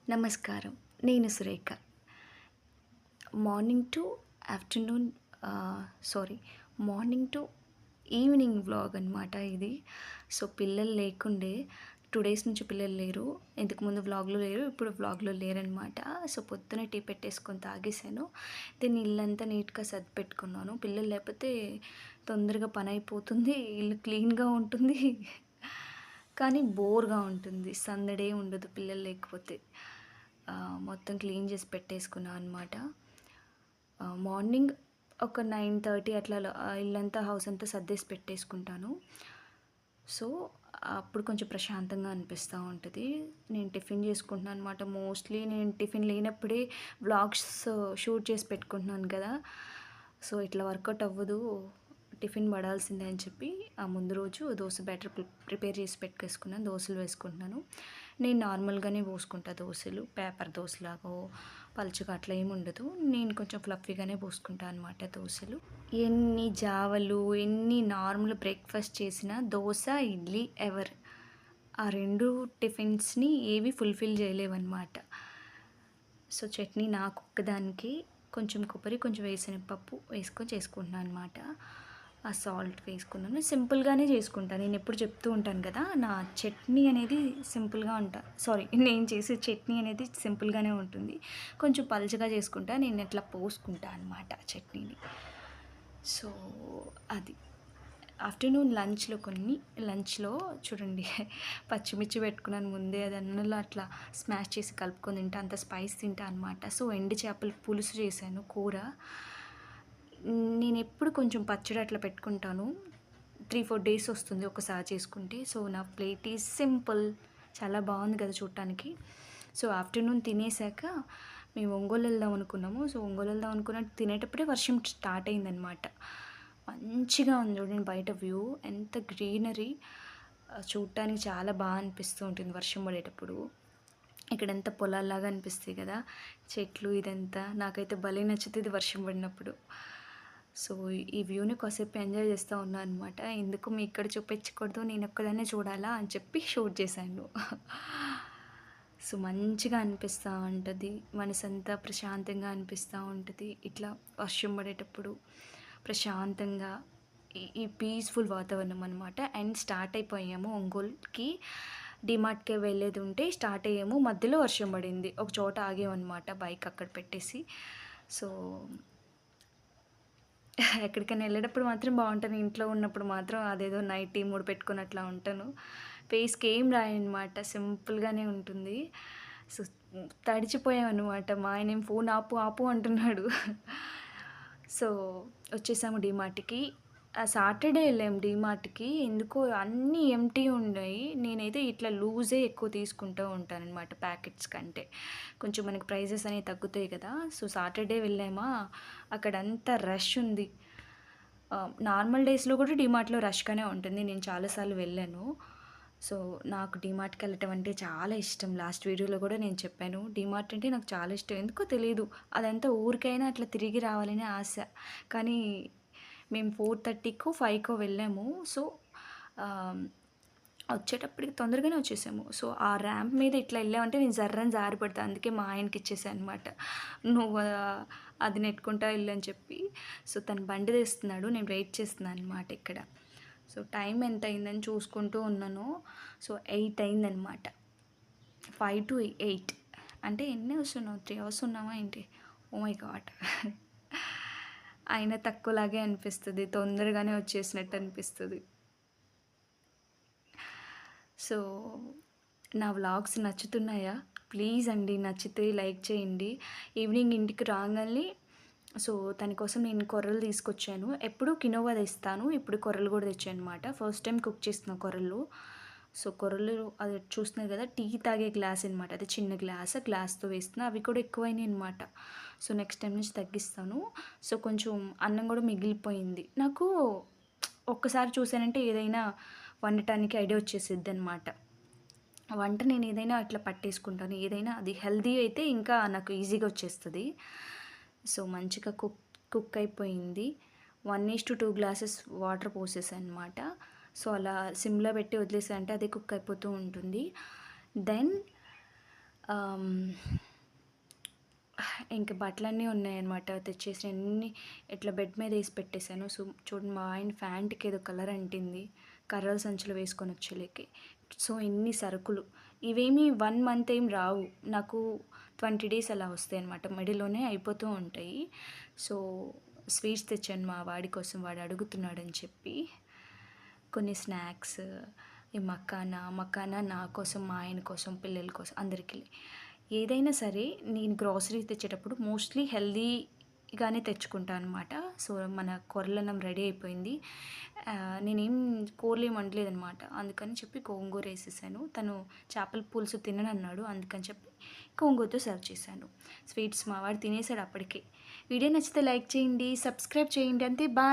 నమస్కారం. నేను Surekha. Morning to afternoon sorry morning to evening vlog అనమాట ఇది. సో, పిల్లలు లేకుండే 2 డేస్ నుంచి పిల్లలు లేరు. ఇంతకుముందు వ్లాగ్‌లో లేరు. ఇప్పుడు వ్లాగ్‌లో లేరనమాట. సో, పొద్దున్నే టీ పెట్టేసుకొని తాగేసాను. దెన్ ఇల్లంతా నీట్‌గా సర్దిపెట్టుకున్నాను. పిల్లలు లేకపోతే తొందరగా పనైపోతుంది. ఇల్లు క్లీన్‌గా ఉంటుంది. కానీ బోర్‌గా ఉంటుంది. సందడే ఉండదు పిల్లలు లేకపోతే. మొత్తం క్లీన్ చేసి పెట్టేసుకున్నా అనమాట. మార్నింగ్ ఒక 9:30 అట్లా ఇల్లంతా హౌస్ అంతా సర్దేసి పెట్టేసుకుంటాను. సో, అప్పుడు కొంచెం ప్రశాంతంగా అనిపిస్తూ ఉంటది. నేను టిఫిన్ చేసుకుంటున్నాను అనమాట. మోస్ట్‌లీ నేను టిఫిన్ లేనప్పుడే వ్లాగ్స్ షూట్ చేసి పెట్టుకుంటున్నాను కదా! సో, ఇట్లా వర్కౌట్ అవ్వదు. టిఫిన్ పడాల్సిందే అని చెప్పి ఆ ముందు రోజు దోస బ్యాటర్ ప్రిపేర్ చేసి పెట్టేసుకున్నాను. దోసలు వేసుకుంటున్నాను. నేను నార్మల్‌గానే పోసుకుంటా దోసలు. పేపర్ దోసలాగో పలుచగా అట్లా ఏమి ఉండదు. నేను కొంచెం ఫ్లఫీగానే పోసుకుంటా అనమాట దోసలు. ఎన్ని జావలు, ఎన్ని నార్మల్ బ్రేక్‌ఫాస్ట్ చేసినా దోస, ఇడ్లీ ఎవర్. ఆ 2 టిఫిన్స్‌ని ఏవి ఫుల్‌ఫిల్ చేయలేవనమాట. సో, చట్నీ నాకొక్కదానికి కొంచెం కొబ్బరి, కొంచెం వేరుశనగపప్పు వేసుకొని చేసుకుంటున్నాను అనమాట. ఆ సాల్ట్ వేసుకున్నాను. సింపుల్‌గానే చేసుకుంటాను. నేనెప్పుడు చెప్తూ ఉంటాను కదా! నా చట్నీ అనేది సింపుల్‌గా నేను చేసే చట్నీ అనేది సింపుల్‌గానే ఉంటుంది. కొంచెం పలుచగా చేసుకుంటా. నేను ఇట్లా పోసుకుంటా అనమాట చట్నీని. సో, అది. ఆఫ్టర్‌నూన్ లంచ్‌లో చూడండి పచ్చిమిర్చి పెట్టుకున్నాను ముందే. అది అన్నంలో అట్లా స్మాష్ చేసి కలుపుకొని తింటా. అంత స్పైస్ తింటా అనమాట. సో, ఎండు చేపల పులుసు చేశాను కూర. నేనెప్పుడు కొంచెం పచ్చడి అట్లా పెట్టుకుంటాను. 3, 4 డేస్ వస్తుంది ఒకసారి చేసుకుంటే. సో, నా ప్లేట్ ఈజ్ సింపుల్. చాలా బావుంది కదా చూడటానికి. సో, ఆఫ్టర్‌నూన్ తినేసాక మేము ఒంగోలు వెళ్దాం అనుకున్నాము. సో, ఒంగోలు వెళ్దాం అనుకున్నట్టు తినేటప్పుడే వర్షం స్టార్ట్ అయిందనమాట. మంచిగా ఉంది చూడండి బయట వ్యూ. ఎంత గ్రీనరీ. చూడటానికి చాలా అనిపిస్తూ ఉంటుంది వర్షం పడేటప్పుడు. ఇక్కడంతా పొలాల్లాగా అనిపిస్తాయి కదా! చెట్లు ఇదంతా. నాకైతే భలే నచ్చుతది వర్షం పడినప్పుడు. సో, ఈ వ్యూని కాసేపు ఎంజాయ్ చేస్తా ఉన్నా అనమాట. ఎందుకు మీక్కడ చూపించకూడదు, నేనొక్కదాన్నే చూడాలా అని చెప్పి షూట్ చేశాను. సో, మంచిగా అనిపిస్తా ఉంటది. మనసంతా ప్రశాంతంగా అనిపిస్తా ఉంటది. ఇట్లా వర్షం పడేటప్పుడు ప్రశాంతంగా ఈ పీస్‌ఫుల్ వాతావరణం అనమాట. అండ్ స్టార్ట్ అయిపోయాము ఒంగోలుకి. డీమార్ట్‌కి వెళ్ళేది ఉంటే స్టార్ట్ అయ్యాము. మధ్యలో వర్షం పడింది. ఒక చోట ఆగామనమాట బైక్ అక్కడ పెట్టేసి. సో, ఎక్కడికైనా వెళ్ళేటప్పుడు మాత్రం బావుంటది. ఇంట్లో ఉన్నప్పుడు మాత్రం అదేదో నైటీ మూడ్ పెట్టుకొని అట్లా ఉంటాను. ఫేస్‌కి ఏం రాయనమాట. సింపుల్‌గానే ఉంటుంది. సో, తడిచిపోయామనమాట. మా ఆయనేమో "ఫోన్ ఆపు, ఆపు" అంటున్నాడు. సో, వచ్చేసాము డీమార్ట్‌కి. సాటర్‌డే ఎళ్ళాము డీమార్ట్‌కి. ఎందుకో అన్నీ ఎంప్టీ ఉన్నాయి. నేనైతే ఇట్లా లూజే ఎక్కువ తీసుకుంటూ ఉంటాననమాట ప్యాకెట్స్ కంటే. కొంచెం మనకి ప్రైజెస్ అనేవి తగ్గుతాయి కదా! సో, సాటర్‌డే వెళ్ళామా, అక్కడంతా రష్ ఉంది. నార్మల్ డేస్‌లో కూడా డీమార్ట్‌లో రష్‌గానే ఉంటుంది. నేను చాలా సార్లు వెళ్ళాను. సో, నాకు డీమార్ట్‌కి వెళ్ళటం అంటే చాలా ఇష్టం. లాస్ట్ వీడియోలో కూడా నేను చెప్పాను. డీమార్ట్ అంటే నాకు చాలా ఇష్టం. ఎందుకో తెలీదు. అదంతా ఊరికైనా అట్లా తిరిగి రావాలని ఆశ. కానీ మేము 4:30కో, 5కో వెళ్ళాము. సో, ఆహ్, వచ్చేటప్పటికి తొందరగానే వచ్చేసాము. సో, ఆ ర్యాంప్ మీద ఇట్లా ఎళ్ళామంటే నేను జర్రని జారి పడతా. అందుకే మా ఆయనకి ఇచ్చేసా అనమాట. నువ్వు అది నెట్టుకుంటా ఎళ్ళు అని చెప్పి. సో, తను బండి తెస్తున్నాడు. నేను వెయిట్ చేస్తున్నా అనమాట ఇక్కడ. సో, టైం ఎంత అయిందని చూసుకుంటూ ఉన్నాను. సో, 8 అయిందనమాట. 5-8 అంటే ఎన్ని అవర్స్ ఉన్నావు? 3 అవర్స్ ఉన్నామా ఏంటి? Oh my God! అయినా తక్కువలాగే అనిపిస్తది. తొందరగానే వచ్చేసినట్టు అనిపిస్తది. సో, నా వ్లాగ్స్ నచ్చుతున్నాయా? ప్లీజ్ అండి నచ్చితే లైక్ చేయండి. ఈవినింగ్ ఇంటికి రాంగాల్నే సో, తన కోసం నేను కొర్రలు తీసుకొచ్చాను. ఎప్పుడూ కినోవా తెస్తాను. ఇప్పుడు కొర్రలు కూడా తెచ్చాననమాట. ఫస్ట్ టైమ్ కుక్ చేస్తున్నా కొర్రలు. సో, కొర్రలు అది చూస్తున్నారు కదా! టీ తాగే గ్లాస్ అనమాట. అది చిన్న గ్లాస్. గ్లాస్‌తో వేస్తున్నా. అవి కూడా ఎక్కువైనాయనమాట. సో, నెక్స్ట్ టైమ్ నుంచి తగ్గిస్తాను. సో, కొంచెం అన్నం కూడా మిగిలిపోయింది. నాకు ఒక్కసారి చూసానంటే ఏదైనా వండటానికి ఐడియా వచ్చేసిద్దనమాట. వంట నేను ఏదైనా అట్లా పట్టేసుకుంటాను. ఏదైనా అది హెల్తీ అయితే ఇంకా నాకు ఈజీగా వచ్చేస్తది. సో, మంచిగా కుక్ అయిపోయింది. 1:2 గ్లాసెస్ వాటర్ పోసేసాననమాట. సో, అలా సిమ్‌లో పెట్టి వదిలేసా అంటే అదే కుక్ అయిపోతూ ఉంటుంది. దెన్ ఆహ్, ఇంక బట్టలన్నీ ఉన్నాయన్నమాట. తెచ్చేసినయన్నీ ఇట్లా బెడ్ మీద ఏసి పెట్టేసాను. సో, చూడండి మా ఆయన ఫ్యాంట్‌కి ఏదో కలర్ అంటింది. కర్రల సంచిలో వేసుకొనొచ్చేలేకి. సో, ఇన్ని సరుకులు. ఇవేమి 1 మంత్ ఏం రావు. నాకు 20 డేస్ అలా వస్తాయన్నమాట. మిడిల్‌లోనే అయిపోతూ ఉంటాయి. సో, స్వీట్స్ తెచ్చాను మా వాడి కోసం. వాడు అడుగుతున్నాడని చెప్పి. కొన్ని స్నాక్స్, ఈ మకానా నా కోసం, మా ఆయన కోసం, పిల్లల కోసం అందరికీ. ఏదైనా సరే నేను గ్రోసరీ తెచ్చేటప్పుడు మోస్ట్‌లీ హెల్తీగానే తెచ్చుకుంటా అనమాట. సో, మన కొరలన్నం రెడీ అయిపోయింది. నేనేం కూరలేం వండలేదనమాట. అందుకని చెప్పి గోంగూర ఏసేసాను. తను చేపల పులుసు తిననన్నాడు. అందుకని చెప్పి గోంగూరతో సర్వ్ చేశాను. స్వీట్స్ మా వాడు తినేసాడు అప్పటికే. వీడియో నచ్చితే లైక్ చేయండి, సబ్స్క్రైబ్ చేయండి. అంతే. బాయ్.